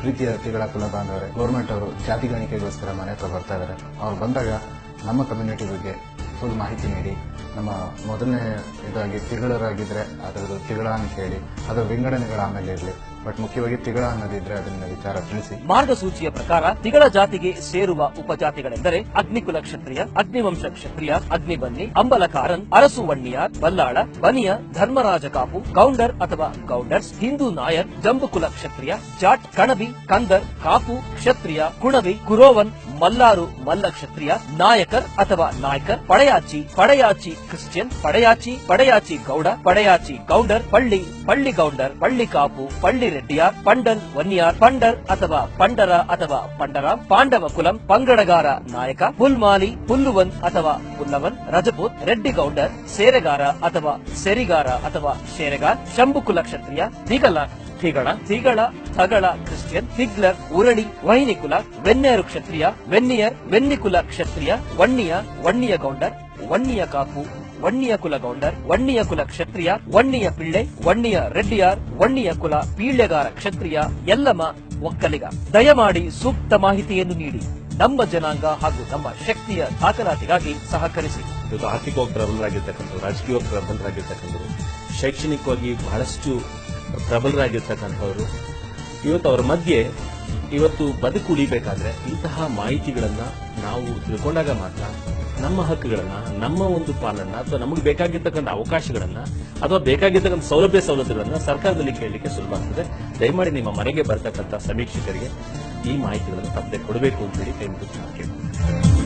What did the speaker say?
ಪ್ರೀತಿಯ ತಿಗಳ ಕುಲ ಬಾಂಧವರೇ, ಗೌರ್ಮೆಂಟ್ ಅವರು ಜಾತಿ ಗಣಿಕೆಗೋಸ್ಕರ ಮನೆ ಹತ್ರ ಬರ್ತಾ ಇದ್ದಾರೆ. ಅವ್ರು ಬಂದಾಗ ನಮ್ಮ ಕಮ್ಯುನಿಟಿ ಬಗ್ಗೆ ಫುಲ್ ಮಾಹಿತಿ ನೀಡಿ, ನಮ್ಮ ಮೊದಲನೇ ಇದಾಗಿ ತಿಗಳರಾಗಿದ್ರೆ ಅದರದ್ದು ತಿಗಳ ಅಂತ ಹೇಳಿ ಅದರ ವಿಂಗಡಣೆಗಳ ಆಮೇಲೆ ಇರಲಿ, ಬಟ್ ಮುಖ್ಯವಾಗಿ ತಿಗಳ ಅನ್ನೋದಿದ್ರೆ ಅದನ್ನ ವಿಚಾರ ತಿಳಿಸಿ. ಮಾರ್ಗಸೂಚಿಯ ಪ್ರಕಾರ ತಿಗಳ ಜಾತಿಗೆ ಸೇರುವ ಉಪಜಾತಿಗಳೆಂದರೆ ಅಗ್ನಿಕುಲ ಕ್ಷತ್ರಿಯ, ಅಗ್ನಿವಂಶ ಕ್ಷತ್ರಿಯ, ಅಗ್ನಿಬನ್ನಿ, ಅಂಬಲಕಾರನ್, ಅರಸು ವಣ್ಣಿಯಾರ್, ಬಲ್ಲಾಳ, ಬನಿಯ, ಧರ್ಮರಾಜ ಕಾಪು, ಗೌಂಡರ್ ಅಥವಾ ಗೌಂಡರ್ಸ್, ಹಿಂದೂ ನಾಯರ್, ಜಂಬುಕುಲ ಕ್ಷತ್ರಿಯ, ಜಾಟ್, ಕಣಬಿ, ಕಂದರ್, ಕಾಪು ಕ್ಷತ್ರಿಯ, ಕುಣವಿ, ಕುರೋವನ್, ಮಲ್ಲಾರು ಮಲ್ಲ ಕ್ಷತ್ರಿಯ, ನಾಯಕರ್ ಅಥವಾ ನಾಯ್ಕರ್, ಪಡೆಯಾಚಿ ಕ್ರಿಶ್ಚಿಯನ್, ಪಡೆಯಾಚಿ ಗೌಡ, ಪಡೆಯಾಚಿ ಗೌಂಡರ್, ಪಳ್ಳಿ ಗೌಂಡರ್, ಪಳ್ಳಿ ಕಾಪು, ಪಳ್ಳಿ ರೆಡ್ಡಿಯಾರ್, ಪಂಡಲ್ ವನ್ನಿಯಾರ್, ಪಂಡರ್ ಅಥವಾ ಪಂಡರ ಅಥವಾ ಪಂಡರಾಮ್, ಪಾಂಡವ ಕುಲಂ, ಪಂಗಡಗಾರ ನಾಯಕ, ಪುಲ್ಮಾಲಿ, ಪುಲ್ಲುವನ್ ಅಥವಾ ಪುಲ್ಲವನ್, ರಜಪೂತ್, ರೆಡ್ಡಿ ಗೌಂಡರ್, ಸೇರೆಗಾರ ಅಥವಾ ಸೆರಿಗಾರ ಅಥವಾ ಶೇರೆಗಾರ್, ಶಂಭುಕುಲ ಕ್ಷತ್ರಿಯ, ತಿಗಳ, ಥಗಳ ಕ್ರಿಶ್ಚಿಯನ್, ತಿಗ್ಲರ್, ಉರಳಿ, ವಹಿನಿಕುಲ, ವೆನ್ನೇರು ಕ್ಷತ್ರಿಯ, ವೆನ್ನಿಕುಲ ಕ್ಷತ್ರಿಯ, ವಣ್ಣಿಯ ಗೌಂಡರ್, ವಣ್ಣಿಯ ಕಾಪು, ವಣ್ಣಿಯ ಕುಲ ಗೌಂಡರ್, ವಣ್ಣಿಯ ಕುಲ ಕ್ಷತ್ರಿಯ, ವಣ್ಣಿಯ ಪಿಳ್ಳೆ, ವಣ್ಣಿಯ ರೆಡ್ಡಿಯಾರ್, ವಣ್ಣಿಯ ಕುಲ ಪೀಳ್ಳೆಗಾರ ಕ್ಷತ್ರಿಯ, ಯಲ್ಲಮ ಒಕ್ಕಲಿಗ. ದಯಮಾಡಿ ಸೂಕ್ತ ಮಾಹಿತಿಯನ್ನು ನೀಡಿ ನಮ್ಮ ಜನಾಂಗ ಹಾಗೂ ನಮ್ಮ ಶಕ್ತಿಯ ದಾಖಲಾತಿಗಾಗಿ ಸಹಕರಿಸಿ. ಇವತ್ತು ಆರ್ಥಿಕವಾಗಿ ಪ್ರಬಲರಾಗಿರ್ತಕ್ಕಂಥವ್ರು, ರಾಜಕೀಯವಾಗಿ ಪ್ರಬಲರಾಗಿರ್ತಕ್ಕಂಥವ್ರು, ಶೈಕ್ಷಣಿಕವಾಗಿ ಬಹಳಷ್ಟು ಪ್ರಬಲರಾಗಿರ್ತಕ್ಕಂಥವ್ರು, ಇವತ್ತು ಅವರ ಮಧ್ಯೆ ಇವತ್ತು ಬದುಕು ಉಳಿಬೇಕಾದ್ರೆ ಇಂತಹ ಮಾಹಿತಿಗಳನ್ನ ನಾವು ತಿಳ್ಕೊಂಡಾಗ ಮಾತ್ರ ನಮ್ಮ ಹಕ್ಕುಗಳನ್ನ, ನಮ್ಮ ಒಂದು ಪಾಲನ್ನ ಅಥವಾ ನಮಗೆ ಬೇಕಾಗಿರ್ತಕ್ಕಂಥ ಅವಕಾಶಗಳನ್ನ ಅಥವಾ ಬೇಕಾಗಿರ್ತಕ್ಕಂಥ ಸೌಲಭ್ಯಗಳನ್ನ ಸರ್ಕಾರದಲ್ಲಿ ಕೇಳಲಿಕ್ಕೆ ಸುಲಭ ಆಗ್ತದೆ. ದಯಮಾಡಿ ನಿಮ್ಮ ಮನೆಗೆ ಬರ್ತಕ್ಕಂಥ ಸಮೀಕ್ಷಕರಿಗೆ ಈ ಮಾಹಿತಿಗಳನ್ನು ತಪ್ಪದೆ ಕೊಡಬೇಕು ಅಂತ ಹೇಳಿ ಕೈ ಮುಗಿದು ಕೇಳ್ತೀನಿ.